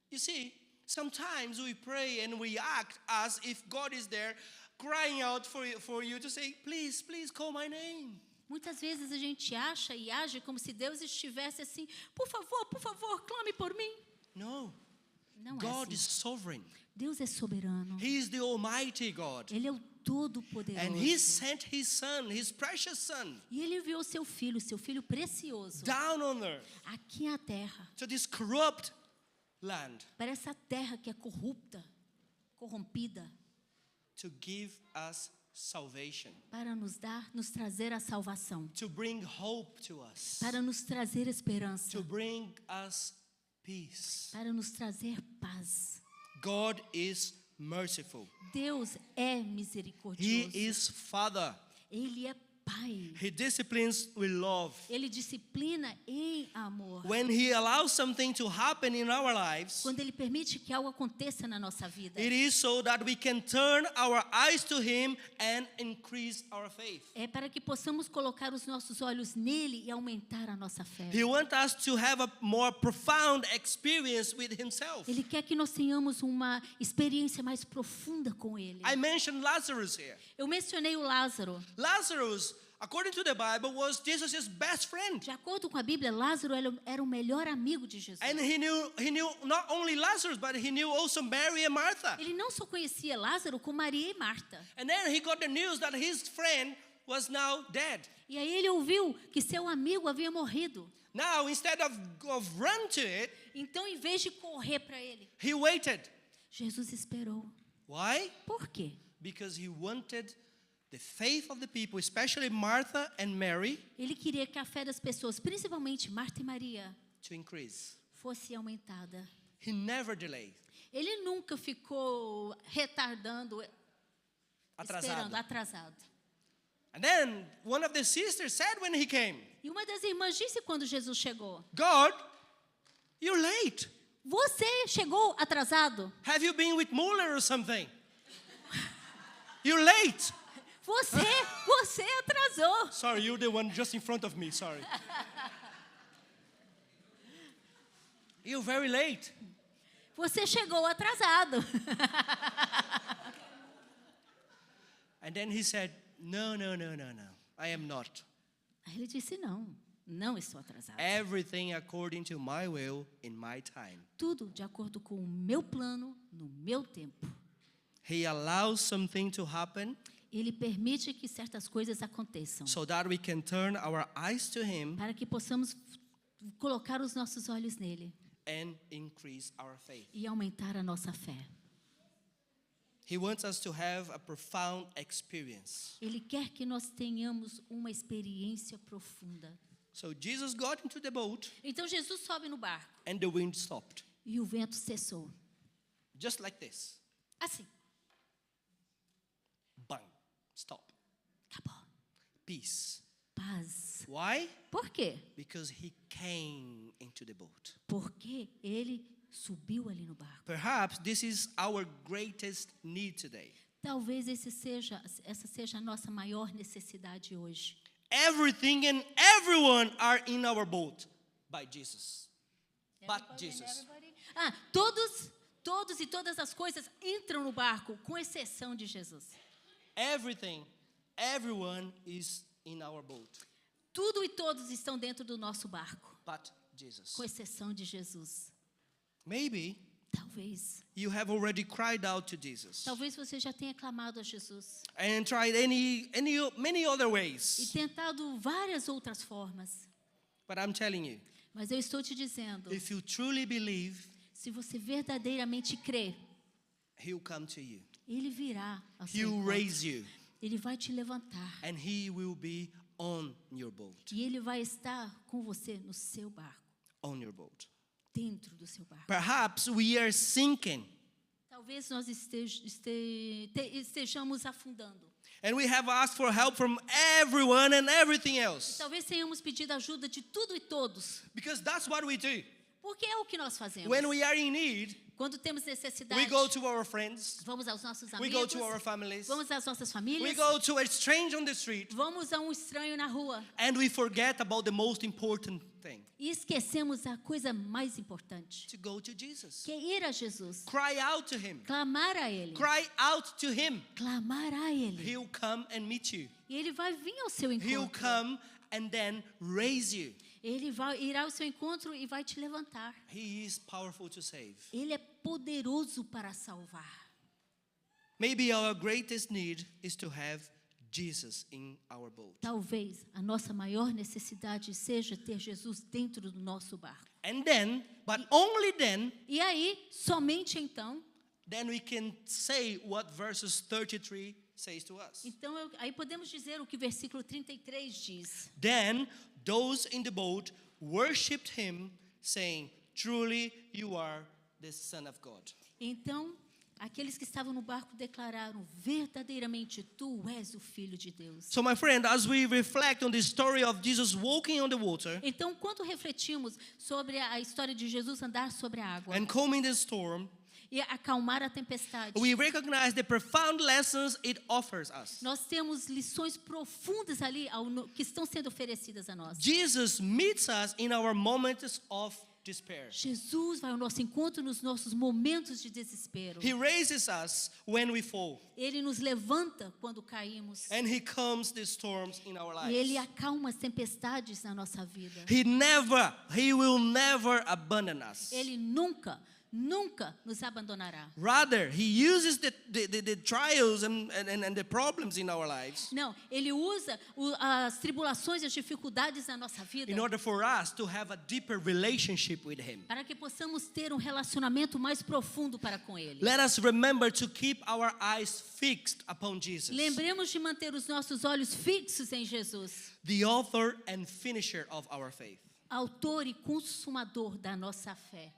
[SPEAKER 1] You see, sometimes we pray and we act as if God is there crying out for you to say, please, please call my name.
[SPEAKER 2] Muitas vezes a gente acha e age como se Deus estivesse assim, por favor, clame por mim.
[SPEAKER 1] No,
[SPEAKER 2] Não é
[SPEAKER 1] God
[SPEAKER 2] assim.
[SPEAKER 1] is sovereign.
[SPEAKER 2] Deus é soberano.
[SPEAKER 1] He is the Almighty God.
[SPEAKER 2] Ele é o Todo-Poderoso.
[SPEAKER 1] And He sent His Son, His precious Son,
[SPEAKER 2] E Ele enviou seu filho precioso,
[SPEAKER 1] down on earth
[SPEAKER 2] aqui na terra,
[SPEAKER 1] to this corrupt land
[SPEAKER 2] para essa terra que é corrupta, corrompida,
[SPEAKER 1] to give us salvation,
[SPEAKER 2] para nos trazer a salvação,
[SPEAKER 1] to bring hope to us,
[SPEAKER 2] para nos trazer esperança,
[SPEAKER 1] to bring us peace.
[SPEAKER 2] para nos trazer paz.
[SPEAKER 1] God is merciful.
[SPEAKER 2] Deus é
[SPEAKER 1] He
[SPEAKER 2] misericordioso.
[SPEAKER 1] is Father.
[SPEAKER 2] Ele é Pai.
[SPEAKER 1] He disciplines with love.
[SPEAKER 2] Ele disciplina em amor.
[SPEAKER 1] When He allows something to happen in our lives,
[SPEAKER 2] Quando Ele permite que algo aconteça na nossa vida,
[SPEAKER 1] it is so that we can turn our eyes to Him and increase our faith.
[SPEAKER 2] é para que possamos colocar os nossos olhos nele e aumentar a nossa fé.
[SPEAKER 1] He wants us to have a more profound experience with Himself.
[SPEAKER 2] Ele quer que nós tenhamos uma experiência mais profunda com Ele.
[SPEAKER 1] I mentioned Lazarus here.
[SPEAKER 2] Eu mencionei o Lázaro.
[SPEAKER 1] Lazarus, according to the Bible, was Jesus' best friend.
[SPEAKER 2] De acordo com a Bíblia, Lázaro era o melhor amigo de Jesus.
[SPEAKER 1] And he knew not only Lazarus, but he knew also Mary and Martha.
[SPEAKER 2] Ele não só conhecia Lázaro, como Maria e Marta.
[SPEAKER 1] And then he got the news that his friend was now dead.
[SPEAKER 2] E aí ele ouviu que seu amigo havia morrido.
[SPEAKER 1] Now, instead of run to it,
[SPEAKER 2] Então, em vez de correr para ele,
[SPEAKER 1] he waited.
[SPEAKER 2] Jesus esperou.
[SPEAKER 1] Why?
[SPEAKER 2] Por quê?
[SPEAKER 1] Because he wanted the faith of the people, especially Martha and Mary,
[SPEAKER 2] Ele queria que a fé das pessoas, principalmente Marta e Maria,
[SPEAKER 1] to increase.
[SPEAKER 2] fosse aumentada.
[SPEAKER 1] He never delayed.
[SPEAKER 2] Ele nunca ficou retardando, esperando, atrasado.
[SPEAKER 1] And then one of the sisters said when he came,
[SPEAKER 2] E uma das irmãs disse quando Jesus chegou:
[SPEAKER 1] God, you're late.
[SPEAKER 2] Você chegou atrasado?
[SPEAKER 1] Have you been with Muller or something? You're late.
[SPEAKER 2] Você atrasou.
[SPEAKER 1] Sorry, you're the one just in front of me. Sorry. You're very late.
[SPEAKER 2] Você chegou atrasado.
[SPEAKER 1] And then he said, no. I am not.
[SPEAKER 2] Aí ele disse: não estou atrasado.
[SPEAKER 1] Everything according to my will in my time.
[SPEAKER 2] Tudo de acordo com o meu plano, no meu tempo.
[SPEAKER 1] He allows something to happen
[SPEAKER 2] Ele permite que certas coisas aconteçam,
[SPEAKER 1] so that we can turn our eyes to Him
[SPEAKER 2] para que possamos colocar os nossos olhos nele
[SPEAKER 1] and increase our faith.
[SPEAKER 2] e aumentar a nossa fé.
[SPEAKER 1] He wants us to have a profound experience.
[SPEAKER 2] Ele quer que nós tenhamos uma experiência profunda.
[SPEAKER 1] So Jesus got into the boat
[SPEAKER 2] Então Jesus sobe no barco
[SPEAKER 1] and the wind stopped.
[SPEAKER 2] e o vento cessou.
[SPEAKER 1] Just like this.
[SPEAKER 2] Assim,
[SPEAKER 1] Bang. Stop.
[SPEAKER 2] acabou.
[SPEAKER 1] Peace.
[SPEAKER 2] paz.
[SPEAKER 1] Why?
[SPEAKER 2] Por quê?
[SPEAKER 1] Because he came into the boat.
[SPEAKER 2] Porque ele subiu ali no barco.
[SPEAKER 1] Perhaps this is our greatest need today.
[SPEAKER 2] Talvez essa seja a nossa maior necessidade hoje.
[SPEAKER 1] Everything and everyone are in our boat by Jesus. But Jesus.
[SPEAKER 2] Todos e todas as coisas entram no barco, com exceção de Jesus.
[SPEAKER 1] Everything, everyone is in our boat.
[SPEAKER 2] Tudo e todos estão dentro do nosso barco,
[SPEAKER 1] But Jesus.
[SPEAKER 2] com exceção de Jesus.
[SPEAKER 1] Maybe
[SPEAKER 2] Talvez
[SPEAKER 1] you have already cried out to Jesus
[SPEAKER 2] você já tenha clamado a Jesus
[SPEAKER 1] and tried many other
[SPEAKER 2] e
[SPEAKER 1] ways.
[SPEAKER 2] tentado várias outras formas.
[SPEAKER 1] But I'm telling you,
[SPEAKER 2] Mas eu estou te dizendo,
[SPEAKER 1] if you truly believe,
[SPEAKER 2] se você verdadeiramente crê,
[SPEAKER 1] he'll come to you.
[SPEAKER 2] Ele virá ao seu
[SPEAKER 1] He'll
[SPEAKER 2] encontro.
[SPEAKER 1] raise you
[SPEAKER 2] Ele vai te levantar.
[SPEAKER 1] and he will be on your boat.
[SPEAKER 2] E ele vai estar com você no seu barco,
[SPEAKER 1] On your boat.
[SPEAKER 2] dentro do seu barco.
[SPEAKER 1] Perhaps we are sinking
[SPEAKER 2] Talvez nós estejamos afundando.
[SPEAKER 1] and we have asked for help from everyone and everything else.
[SPEAKER 2] Talvez tenhamos pedido ajuda de tudo e todos.
[SPEAKER 1] Because that's what we do.
[SPEAKER 2] Porque é o que nós fazemos.
[SPEAKER 1] When we are in need,
[SPEAKER 2] Quando temos necessidade,
[SPEAKER 1] we go to our friends,
[SPEAKER 2] vamos aos nossos
[SPEAKER 1] we go
[SPEAKER 2] amigos,
[SPEAKER 1] to our families,
[SPEAKER 2] vamos às nossas
[SPEAKER 1] we
[SPEAKER 2] famílias,
[SPEAKER 1] go to a stranger on the street,
[SPEAKER 2] vamos a um estranho na rua
[SPEAKER 1] and we forget about the most important thing,
[SPEAKER 2] e esquecemos a coisa mais importante,
[SPEAKER 1] to go to Jesus.
[SPEAKER 2] que é ir a Jesus,
[SPEAKER 1] Cry out to him.
[SPEAKER 2] clamar a Ele,
[SPEAKER 1] Cry out to him.
[SPEAKER 2] clamar a Ele.
[SPEAKER 1] He'll come and meet you.
[SPEAKER 2] E Ele vai vir ao seu
[SPEAKER 1] He'll
[SPEAKER 2] encontro.
[SPEAKER 1] come and then raise you.
[SPEAKER 2] Ele irá ao seu encontro e vai te levantar.
[SPEAKER 1] He is powerful to save.
[SPEAKER 2] Ele é poderoso para salvar.
[SPEAKER 1] Maybe our greatest need is to have Jesus in our boat.
[SPEAKER 2] Talvez a nossa maior necessidade seja ter Jesus dentro do nosso barco.
[SPEAKER 1] And then, but only then,
[SPEAKER 2] E aí, somente então,
[SPEAKER 1] then we can say what verses 33 says to us.
[SPEAKER 2] então aí podemos dizer o que o versículo 33 diz.
[SPEAKER 1] Then those in the boat worshipped him, saying, "Truly you are the Son of God."
[SPEAKER 2] Então, aqueles que estavam no barco declararam: verdadeiramente tu és o Filho de Deus.
[SPEAKER 1] So my friend, as we reflect on the story of Jesus walking on the water
[SPEAKER 2] Então, quando refletimos sobre a história de Jesus andar sobre a água
[SPEAKER 1] and calming the storm,
[SPEAKER 2] e acalmar a tempestade,
[SPEAKER 1] we recognize the profound lessons it offers us.
[SPEAKER 2] nós temos lições profundas ali que estão sendo oferecidas a nós.
[SPEAKER 1] Jesus meets us in our moments of despair.
[SPEAKER 2] Jesus vai ao nosso encontro nos nossos momentos de desespero.
[SPEAKER 1] He raises us when we fall,
[SPEAKER 2] Ele nos levanta quando caímos.
[SPEAKER 1] and he calms the storms in our
[SPEAKER 2] E Ele
[SPEAKER 1] lives.
[SPEAKER 2] acalma as tempestades na nossa vida.
[SPEAKER 1] He will never abandon us.
[SPEAKER 2] Ele nunca nos abandonará.
[SPEAKER 1] Rather, he uses the trials and the problems in our lives
[SPEAKER 2] Não, Ele usa as tribulações e as dificuldades na nossa vida
[SPEAKER 1] in order for us to have a deeper relationship with him.
[SPEAKER 2] para que possamos ter um relacionamento mais profundo para com Ele.
[SPEAKER 1] Let us remember to keep our eyes fixed upon Jesus,
[SPEAKER 2] Lembremos de manter os nossos olhos fixos em Jesus,
[SPEAKER 1] the author and finisher of our faith.
[SPEAKER 2] autor e consumador da nossa fé.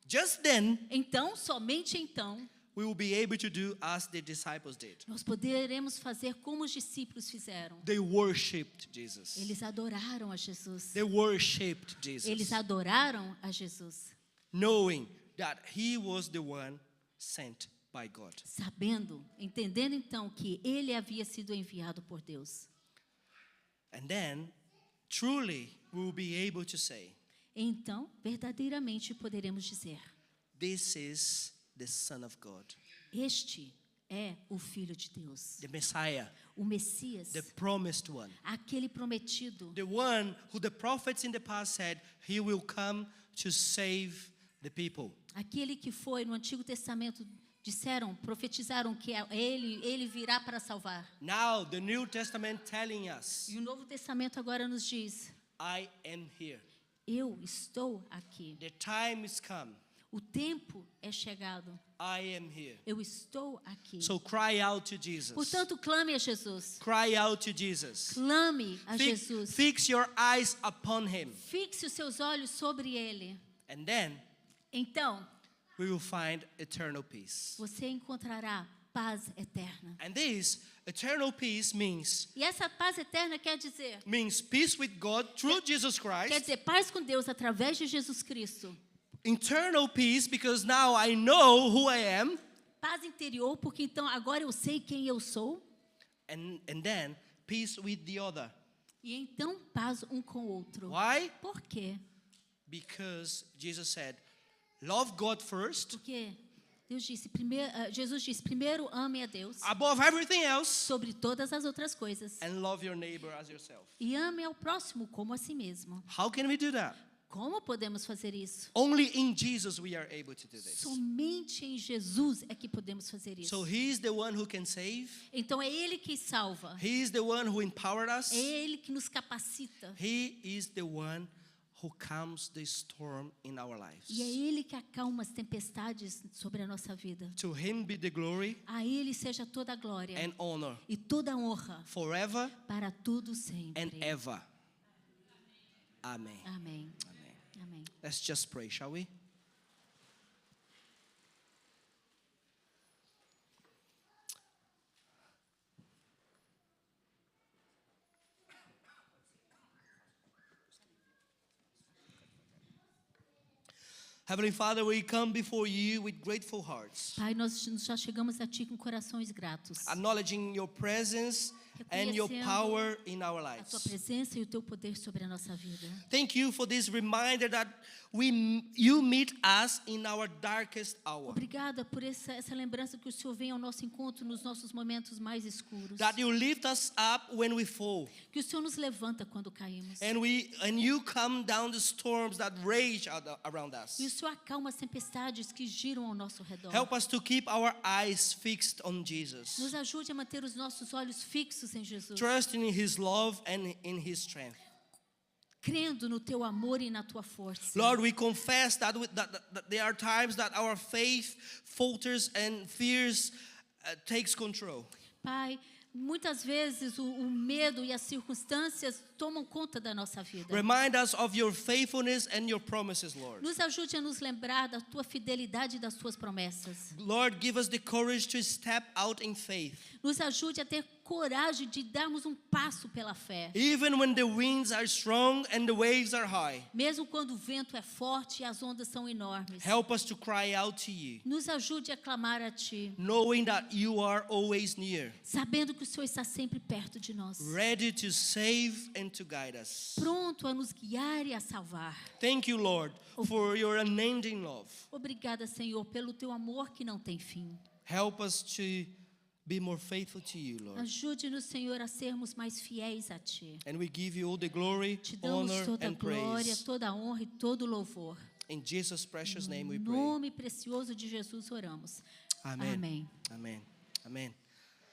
[SPEAKER 1] Just then,
[SPEAKER 2] Então, somente então,
[SPEAKER 1] we will be able to do as the disciples did.
[SPEAKER 2] nós poderemos fazer como os discípulos fizeram.
[SPEAKER 1] They worshipped Jesus.
[SPEAKER 2] Eles adoraram a Jesus.
[SPEAKER 1] They worshipped Jesus,
[SPEAKER 2] Eles adoraram a Jesus,
[SPEAKER 1] knowing that he was the one sent by God.
[SPEAKER 2] entendendo então que ele havia sido enviado por Deus.
[SPEAKER 1] And then, truly, we will be able to say,
[SPEAKER 2] Então, verdadeiramente poderemos dizer:
[SPEAKER 1] this is the Son of God,
[SPEAKER 2] este é o Filho de Deus,
[SPEAKER 1] the Messiah,
[SPEAKER 2] o Messias,
[SPEAKER 1] the promised one,
[SPEAKER 2] aquele prometido,
[SPEAKER 1] the one who the prophets in the past said, he will come to save the people.
[SPEAKER 2] aquele que foi no Antigo Testamento profetizaram que ele virá para salvar.
[SPEAKER 1] Now, the New Testament telling us,
[SPEAKER 2] E o Novo Testamento agora nos diz:
[SPEAKER 1] I am here.
[SPEAKER 2] eu estou aqui.
[SPEAKER 1] The time is come.
[SPEAKER 2] O tempo é chegado.
[SPEAKER 1] I am here.
[SPEAKER 2] Eu estou aqui.
[SPEAKER 1] So cry out to Jesus.
[SPEAKER 2] Portanto, clame a Jesus.
[SPEAKER 1] Cry out to Jesus.
[SPEAKER 2] Clame a Jesus.
[SPEAKER 1] Fix your eyes upon him.
[SPEAKER 2] Fixe os seus olhos sobre ele.
[SPEAKER 1] And then
[SPEAKER 2] Então,
[SPEAKER 1] we will find eternal peace.
[SPEAKER 2] você encontrará paz eterna.
[SPEAKER 1] And this eternal peace
[SPEAKER 2] E essa paz eterna quer dizer
[SPEAKER 1] peace with God through Jesus
[SPEAKER 2] quer
[SPEAKER 1] Christ.
[SPEAKER 2] dizer paz com Deus através de Jesus Cristo.
[SPEAKER 1] Internal peace because now I know who I am.
[SPEAKER 2] Paz interior, porque então agora eu sei quem eu sou.
[SPEAKER 1] And then peace with the other.
[SPEAKER 2] E então paz um com o outro.
[SPEAKER 1] Why?
[SPEAKER 2] Por quê?
[SPEAKER 1] Because Jesus said, love God first,
[SPEAKER 2] Porque Jesus disse, primeiro ame a Deus
[SPEAKER 1] above everything else,
[SPEAKER 2] sobre todas as outras coisas.
[SPEAKER 1] and love your neighbor as yourself.
[SPEAKER 2] E ame ao próximo como a si mesmo.
[SPEAKER 1] How can we do that?
[SPEAKER 2] Como podemos fazer isso?
[SPEAKER 1] Only in Jesus we are able to do this.
[SPEAKER 2] Somente em Jesus é que podemos fazer isso.
[SPEAKER 1] So he is the one who can save.
[SPEAKER 2] Então é Ele que salva.
[SPEAKER 1] He is the one who empowered us.
[SPEAKER 2] É Ele que nos capacita.
[SPEAKER 1] He is the one who calms the storm in our lives.
[SPEAKER 2] E é Ele que acalma as tempestades sobre a nossa vida.
[SPEAKER 1] To him be the glory
[SPEAKER 2] A Ele seja toda a glória
[SPEAKER 1] and honor
[SPEAKER 2] e toda a honra
[SPEAKER 1] forever
[SPEAKER 2] para tudo sempre.
[SPEAKER 1] and ever. Amen.
[SPEAKER 2] Amém.
[SPEAKER 1] Amen.
[SPEAKER 2] Amém.
[SPEAKER 1] Let's just pray, shall we? Heavenly Father, we come before you with grateful hearts,
[SPEAKER 2] Pai, nós já chegamos a Ti com corações gratos.
[SPEAKER 1] acknowledging your presence and your
[SPEAKER 2] Reconhecendo
[SPEAKER 1] power in our
[SPEAKER 2] A Tua
[SPEAKER 1] lives.
[SPEAKER 2] presença e o Teu poder sobre a nossa vida.
[SPEAKER 1] Thank you for this reminder that you meet us in our darkest hour.
[SPEAKER 2] Obrigada por essa lembrança que o Senhor vem ao nosso encontro nos nossos momentos mais escuros.
[SPEAKER 1] That you lift us up when we fall.
[SPEAKER 2] Que o Senhor nos levanta quando caímos.
[SPEAKER 1] And you come down the storms that rage around us.
[SPEAKER 2] E o Senhor acalma as tempestades que giram ao nosso redor.
[SPEAKER 1] Help us to keep our eyes fixed on Jesus,
[SPEAKER 2] Nos ajude a manter os nossos olhos fixos em Jesus.
[SPEAKER 1] trusting in His love and in His strength.
[SPEAKER 2] Crendo no Teu amor e na Tua força.
[SPEAKER 1] Lord, we confess that there are times that our faith falters and fears takes control.
[SPEAKER 2] Pai, muitas vezes o medo e as circunstâncias tomam conta da nossa vida.
[SPEAKER 1] Remind us of your faithfulness and your promises, Lord.
[SPEAKER 2] Nos ajude a nos lembrar da Tua fidelidade e das Tuas promessas.
[SPEAKER 1] Lord, give us the courage to step out in faith,
[SPEAKER 2] Nos ajude a ter coragem de darmos um passo pela fé.
[SPEAKER 1] even when the winds are strong and the waves are high.
[SPEAKER 2] Mesmo quando o vento é forte e as ondas são enormes.
[SPEAKER 1] Help us to cry out to you,
[SPEAKER 2] Nos ajude a clamar a Ti,
[SPEAKER 1] knowing that you are always near,
[SPEAKER 2] sabendo que o Senhor está sempre perto de nós.
[SPEAKER 1] ready to save and to guide us.
[SPEAKER 2] Pronto a nos guiar e a salvar.
[SPEAKER 1] Thank you, Lord, for your unending love.
[SPEAKER 2] Obrigada, Senhor, pelo Teu amor que não tem fim.
[SPEAKER 1] Help us to be more faithful to you, Lord.
[SPEAKER 2] Ajude-nos, Senhor, a sermos mais fiéis a Ti.
[SPEAKER 1] And we give you all the glory,
[SPEAKER 2] Te damos
[SPEAKER 1] honor,
[SPEAKER 2] toda a
[SPEAKER 1] and
[SPEAKER 2] glória,
[SPEAKER 1] praise.
[SPEAKER 2] toda a honra e todo o louvor.
[SPEAKER 1] In Jesus' precious name we
[SPEAKER 2] Em
[SPEAKER 1] pray.
[SPEAKER 2] nome precioso de Jesus oramos.
[SPEAKER 1] Amen.
[SPEAKER 2] Amém.
[SPEAKER 1] Amen. Amen.